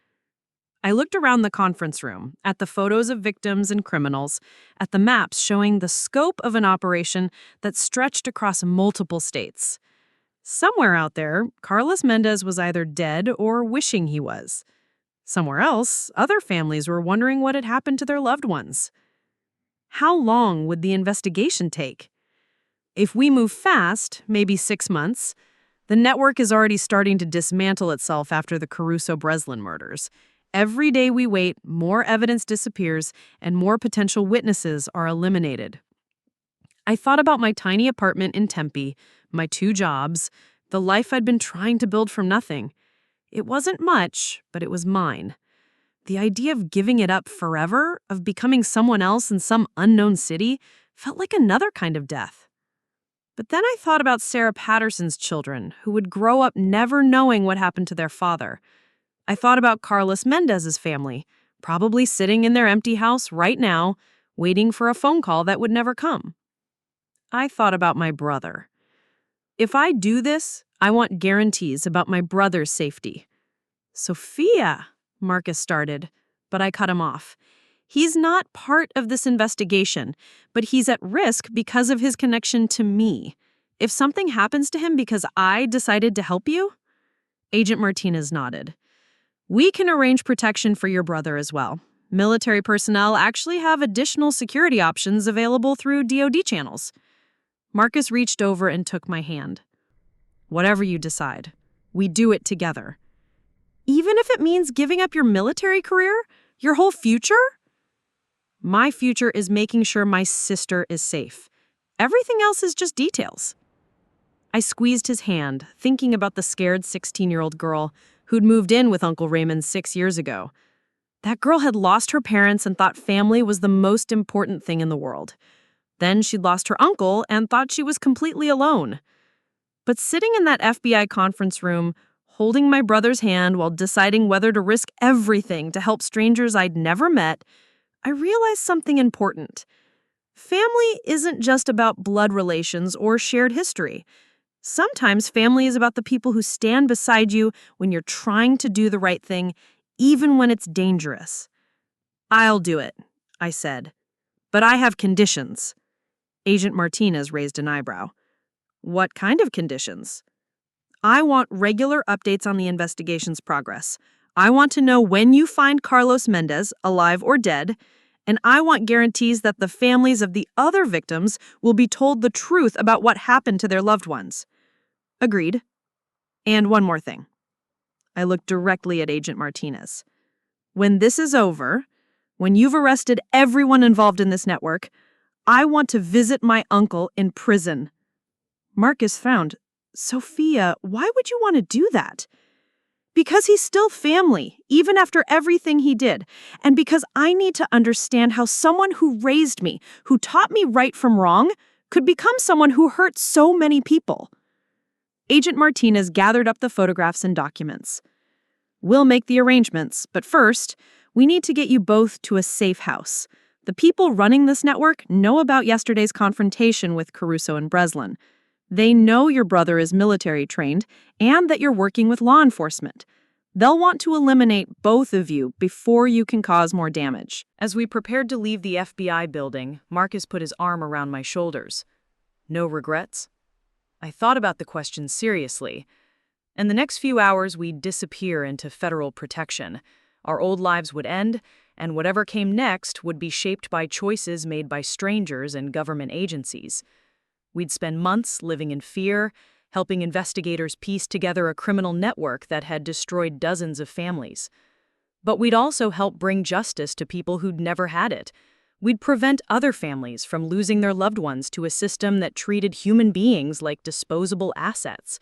I looked around the conference room, at the photos of victims and criminals, at the maps showing the scope of an operation that stretched across multiple states. Somewhere out there, Carlos Mendez was either dead or wishing he was. Somewhere else, other families were wondering what had happened to their loved ones. How long would the investigation take? If we move fast, maybe 6 months, the network is already starting to dismantle itself after the Caruso-Breslin murders. Every day we wait, more evidence disappears and more potential witnesses are eliminated. I thought about my tiny apartment in Tempe, my 2 jobs, the life I'd been trying to build from nothing. It wasn't much, but it was mine. The idea of giving it up forever, of becoming someone else in some unknown city, felt like another kind of death. But then I thought about Sarah Patterson's children, who would grow up never knowing what happened to their father. I thought about Carlos Mendez's family, probably sitting in their empty house right now, waiting for a phone call that would never come. I thought about my brother. If I do this, I want guarantees about my brother's safety. Sophia, Marcus started, but I cut him off. He's not part of this investigation, but he's at risk because of his connection to me. If something happens to him because I decided to help you? Agent Martinez nodded. We can arrange protection for your brother as well. Military personnel actually have additional security options available through DoD channels. Marcus reached over and took my hand. Whatever you decide, we do it together. Even if it means giving up your military career? Your whole future? My future is making sure my sister is safe. Everything else is just details. I squeezed his hand, thinking about the scared 16-year-old girl who'd moved in with Uncle Raymond 6 years ago. That girl had lost her parents and thought family was the most important thing in the world. Then she'd lost her uncle and thought she was completely alone. But sitting in that FBI conference room, holding my brother's hand while deciding whether to risk everything to help strangers I'd never met, I realized something important. Family isn't just about blood relations or shared history. Sometimes family is about the people who stand beside you when you're trying to do the right thing, even when it's dangerous. I'll do it, I said. But I have conditions. Agent Martinez raised an eyebrow. What kind of conditions? I want regular updates on the investigation's progress. I want to know when you find Carlos Mendez, alive or dead, and I want guarantees that the families of the other victims will be told the truth about what happened to their loved ones. Agreed. And one more thing. I looked directly at Agent Martinez. When this is over, when you've arrested everyone involved in this network, I want to visit my uncle in prison. Marcus frowned. Sophia, why would you want to do that? Because he's still family, even after everything he did, and because I need to understand how someone who raised me, who taught me right from wrong, could become someone who hurt so many people. Agent Martinez gathered up the photographs and documents. We'll make the arrangements, but first, we need to get you both to a safe house. The people running this network know about yesterday's confrontation with Caruso and Breslin. They know your brother is military trained and that you're working with law enforcement. They'll want to eliminate both of you before you can cause more damage. As we prepared to leave the FBI building, Marcus put his arm around my shoulders. No regrets? I thought about the question seriously. And the next few hours, we'd disappear into federal protection. Our old lives would end, and whatever came next would be shaped by choices made by strangers and government agencies. We'd spend months living in fear, helping investigators piece together a criminal network that had destroyed dozens of families. But we'd also help bring justice to people who'd never had it. We'd prevent other families from losing their loved ones to a system that treated human beings like disposable assets.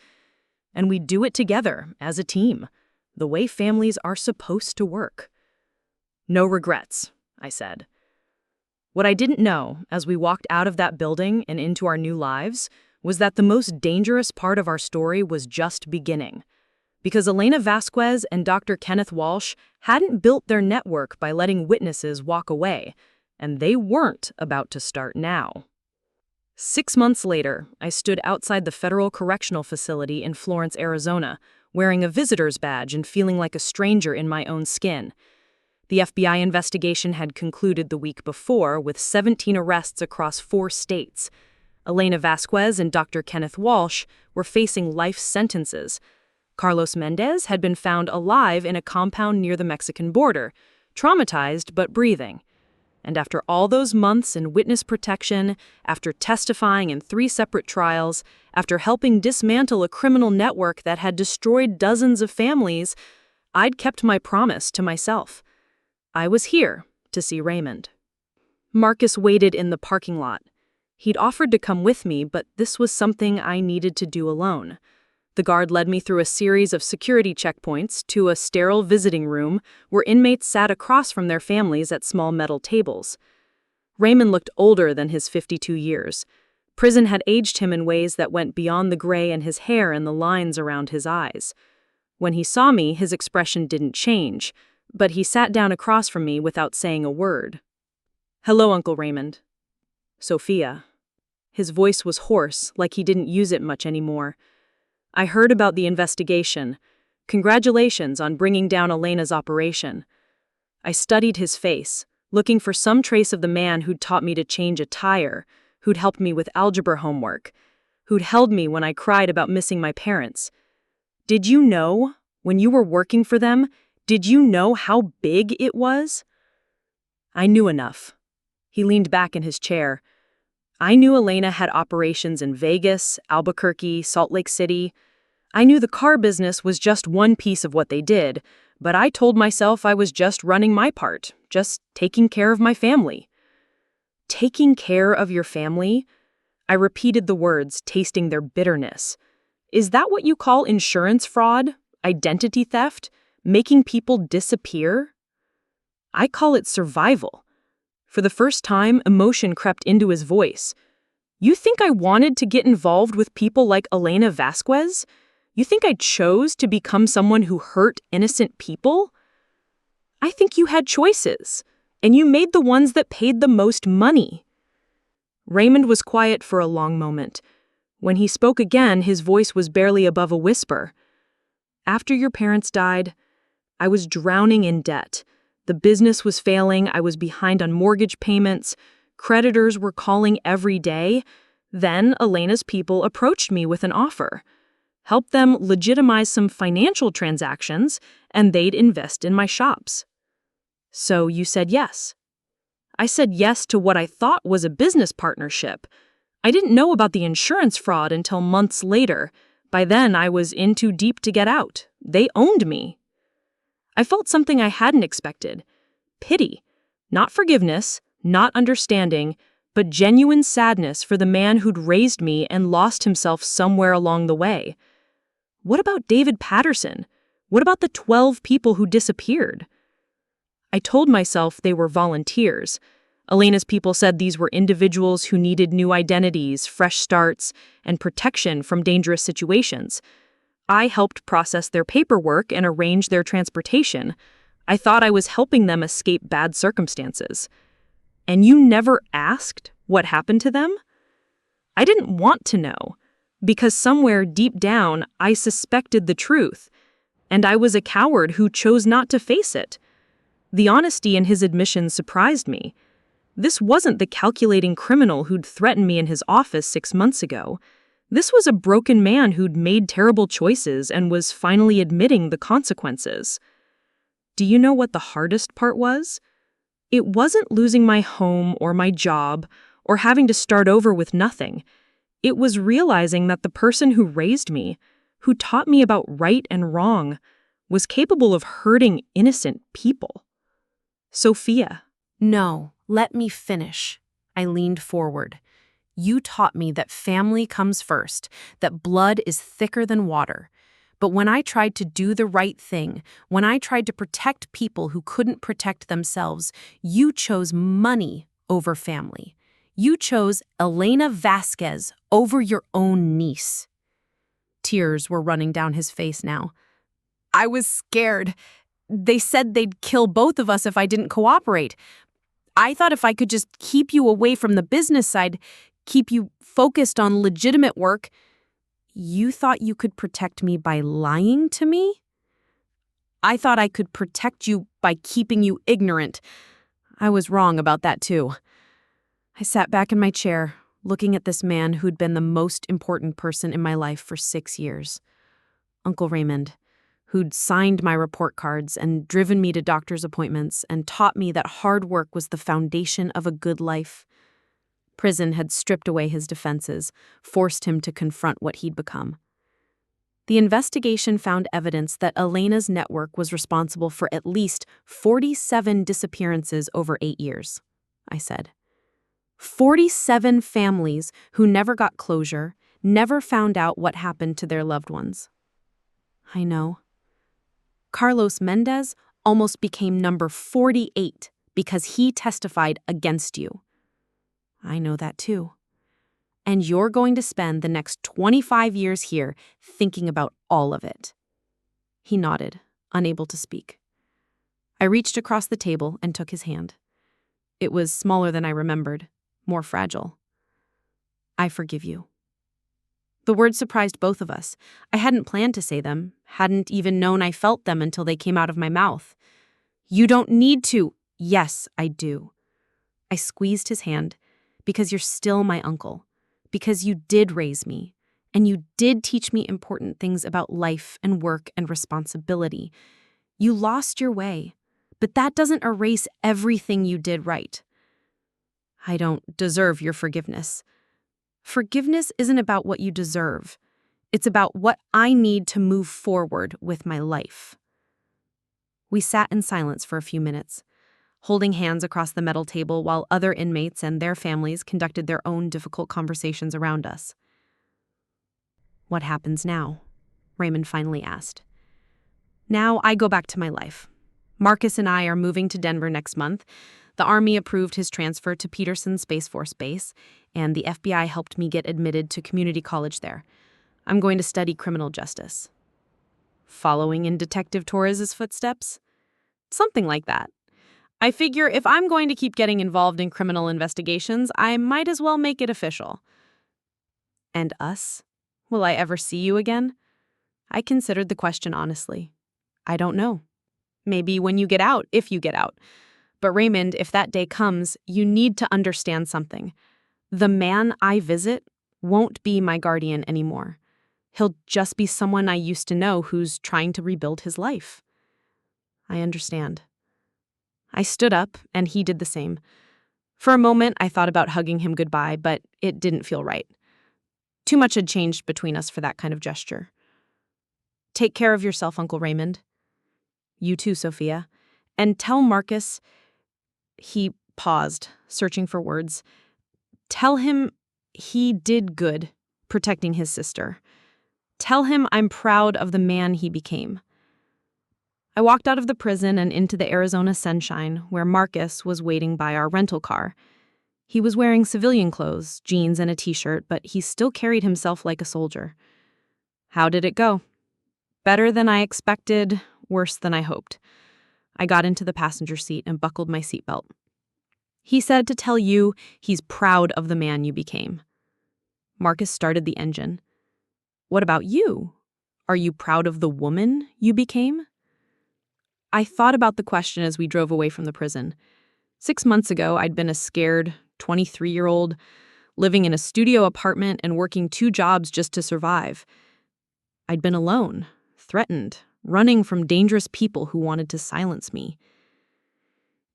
And we'd do it together, as a team, the way families are supposed to work. No regrets, I said. What I didn't know, as we walked out of that building and into our new lives, was that the most dangerous part of our story was just beginning. Because Elena Vasquez and Dr. Kenneth Walsh hadn't built their network by letting witnesses walk away, and they weren't about to start now. 6 months later, I stood outside the Federal Correctional Facility in Florence, Arizona, wearing a visitor's badge and feeling like a stranger in my own skin. The FBI investigation had concluded the week before with 17 arrests across 4 states. Elena Vasquez and Dr. Kenneth Walsh were facing life sentences. Carlos Mendez had been found alive in a compound near the Mexican border, traumatized but breathing. And after all those months in witness protection, after testifying in 3 separate trials, after helping dismantle a criminal network that had destroyed dozens of families, I'd kept my promise to myself. I was here to see Raymond. Marcus waited in the parking lot. He'd offered to come with me, but this was something I needed to do alone. The guard led me through a series of security checkpoints to a sterile visiting room where inmates sat across from their families at small metal tables. Raymond looked older than his 52 years. Prison had aged him in ways that went beyond the gray in his hair and the lines around his eyes. When he saw me, his expression didn't change, but he sat down across from me without saying a word. "Hello, Uncle Raymond." "Sophia." His voice was hoarse, like he didn't use it much anymore. "I heard about the investigation. Congratulations on bringing down Elena's operation." I studied his face, looking for some trace of the man who'd taught me to change a tire, who'd helped me with algebra homework, who'd held me when I cried about missing my parents. "Did you know, when you were working for them, did you know how big it was?" I knew enough. He leaned back in his chair. I knew Elena had operations in Vegas, Albuquerque, Salt Lake City. I knew the car business was just one piece of what they did, but I told myself I was just running my part, just taking care of my family. Taking care of your family? I repeated the words, tasting their bitterness. Is that what you call insurance fraud? Identity theft? Making people disappear? I call it survival. For the first time, emotion crept into his voice. "You think I wanted to get involved with people like Elena Vasquez? You think I chose to become someone who hurt innocent people? I think you had choices, and you made the ones that paid the most money." Raymond was quiet for a long moment. When he spoke again, his voice was barely above a whisper. "After your parents died, I was drowning in debt. The business was failing, I was behind on mortgage payments, creditors were calling every day. Then Elena's people approached me with an offer. Help them legitimize some financial transactions, and they'd invest in my shops." "So you said yes?" "I said yes to what I thought was a business partnership. I didn't know about the insurance fraud until months later. By then, I was in too deep to get out. They owned me." I felt something I hadn't expected. Pity. Not forgiveness, not understanding, but genuine sadness for the man who'd raised me and lost himself somewhere along the way. What about David Patterson? What about the 12 people who disappeared? I told myself they were volunteers. Elena's people said these were individuals who needed new identities, fresh starts, and protection from dangerous situations. I helped process their paperwork and arrange their transportation. I thought I was helping them escape bad circumstances. And you never asked what happened to them? I didn't want to know, because somewhere deep down I suspected the truth, and I was a coward who chose not to face it. The honesty in his admission surprised me. This wasn't the calculating criminal who'd threatened me in his office 6 months ago. This was a broken man who'd made terrible choices and was finally admitting the consequences. Do you know what the hardest part was? It wasn't losing my home or my job or having to start over with nothing. It was realizing that the person who raised me, who taught me about right and wrong, was capable of hurting innocent people. Sophia. No, let me finish. I leaned forward. You taught me that family comes first, that blood is thicker than water. But when I tried to do the right thing, when I tried to protect people who couldn't protect themselves, you chose money over family. You chose Elena Vasquez over your own niece. Tears were running down his face now. I was scared. They said they'd kill both of us if I didn't cooperate. I thought if I could just keep you away from the business side, keep you focused on legitimate work. You thought you could protect me by lying to me? I thought I could protect you by keeping you ignorant. I was wrong about that too. I sat back in my chair, looking at this man who'd been the most important person in my life for 6 years. Uncle Raymond, who'd signed my report cards and driven me to doctor's appointments and taught me that hard work was the foundation of a good life. Prison had stripped away his defenses, forced him to confront what he'd become. The investigation found evidence that Elena's network was responsible for at least 47 disappearances over 8 years, I said. 47 families who never got closure, never found out what happened to their loved ones. I know. Carlos Mendez almost became number 48 because he testified against you. I know that too. And you're going to spend the next 25 years here thinking about all of it. He nodded, unable to speak. I reached across the table and took his hand. It was smaller than I remembered, more fragile. I forgive you. The words surprised both of us. I hadn't planned to say them, hadn't even known I felt them until they came out of my mouth. You don't need to. Yes, I do. I squeezed his hand. Because you're still my uncle, because you did raise me, and you did teach me important things about life and work and responsibility. You lost your way, but that doesn't erase everything you did right. I don't deserve your forgiveness. Forgiveness isn't about what you deserve. It's about what I need to move forward with my life. We sat in silence for a few minutes, holding hands across the metal table while other inmates and their families conducted their own difficult conversations around us. What happens now? Raymond finally asked. Now I go back to my life. Marcus and I are moving to Denver next month. The Army approved his transfer to Peterson Space Force Base, and the FBI helped me get admitted to community college there. I'm going to study criminal justice. Following in Detective Torres's footsteps? Something like that. I figure if I'm going to keep getting involved in criminal investigations, I might as well make it official. And us? Will I ever see you again? I considered the question honestly. I don't know. Maybe when you get out, if you get out. But Raymond, if that day comes, you need to understand something. The man I visit won't be my guardian anymore. He'll just be someone I used to know who's trying to rebuild his life. I understand. I stood up, and he did the same. For a moment, I thought about hugging him goodbye, but it didn't feel right. Too much had changed between us for that kind of gesture. Take care of yourself, Uncle Raymond. You too, Sophia. And tell Marcus... He paused, searching for words. Tell him he did good, protecting his sister. Tell him I'm proud of the man he became. I walked out of the prison and into the Arizona sunshine, where Marcus was waiting by our rental car. He was wearing civilian clothes, jeans and a t-shirt, but he still carried himself like a soldier. How did it go? Better than I expected, worse than I hoped. I got into the passenger seat and buckled my seatbelt. He said to tell you he's proud of the man you became. Marcus started the engine. What about you? Are you proud of the woman you became? I thought about the question as we drove away from the prison. 6 months ago, I'd been a scared 23-year-old, living in a studio apartment and working 2 jobs just to survive. I'd been alone, threatened, running from dangerous people who wanted to silence me.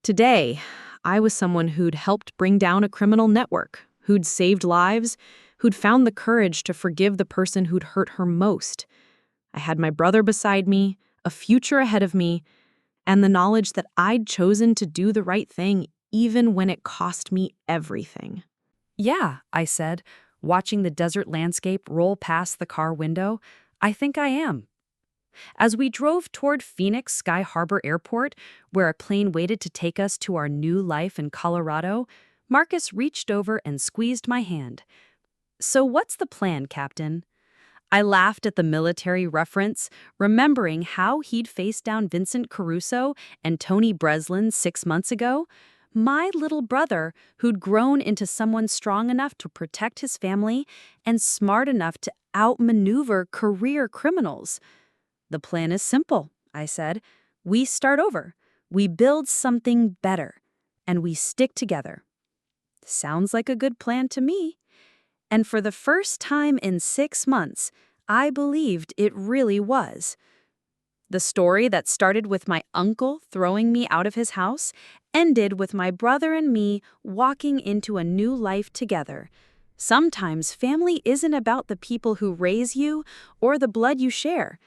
Today, I was someone who'd helped bring down a criminal network, who'd saved lives, who'd found the courage to forgive the person who'd hurt her most. I had my brother beside me, a future ahead of me, and the knowledge that I'd chosen to do the right thing even when it cost me everything. Yeah, I said, watching the desert landscape roll past the car window. I think I am. As we drove toward Phoenix Sky Harbor Airport, where a plane waited to take us to our new life in Colorado, Marcus reached over and squeezed my hand. So what's the plan, Captain? I laughed at the military reference, remembering how he'd faced down Vincent Caruso and Tony Breslin 6 months ago. My little brother, who'd grown into someone strong enough to protect his family and smart enough to outmaneuver career criminals. The plan is simple, I said. We start over. We build something better. And we stick together. Sounds like a good plan to me. And for the first time in 6 months, I believed it really was. The story that started with my uncle throwing me out of his house ended with my brother and me walking into a new life together. Sometimes family isn't about the people who raise you or the blood you share.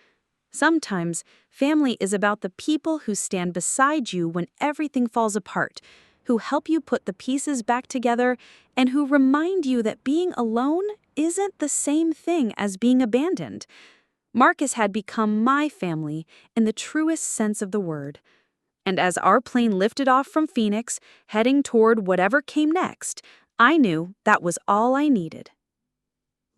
Sometimes family is about the people who stand beside you when everything falls apart, who help you put the pieces back together, and who remind you that being alone isn't the same thing as being abandoned. Marcus had become my family in the truest sense of the word. And as our plane lifted off from Phoenix, heading toward whatever came next, I knew that was all I needed.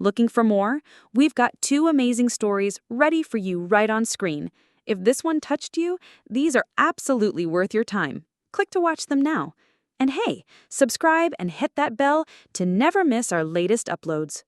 Looking for more? We've got 2 amazing stories ready for you right on screen. If this one touched you, these are absolutely worth your time. Click to watch them now. And hey, subscribe and hit that bell to never miss our latest uploads.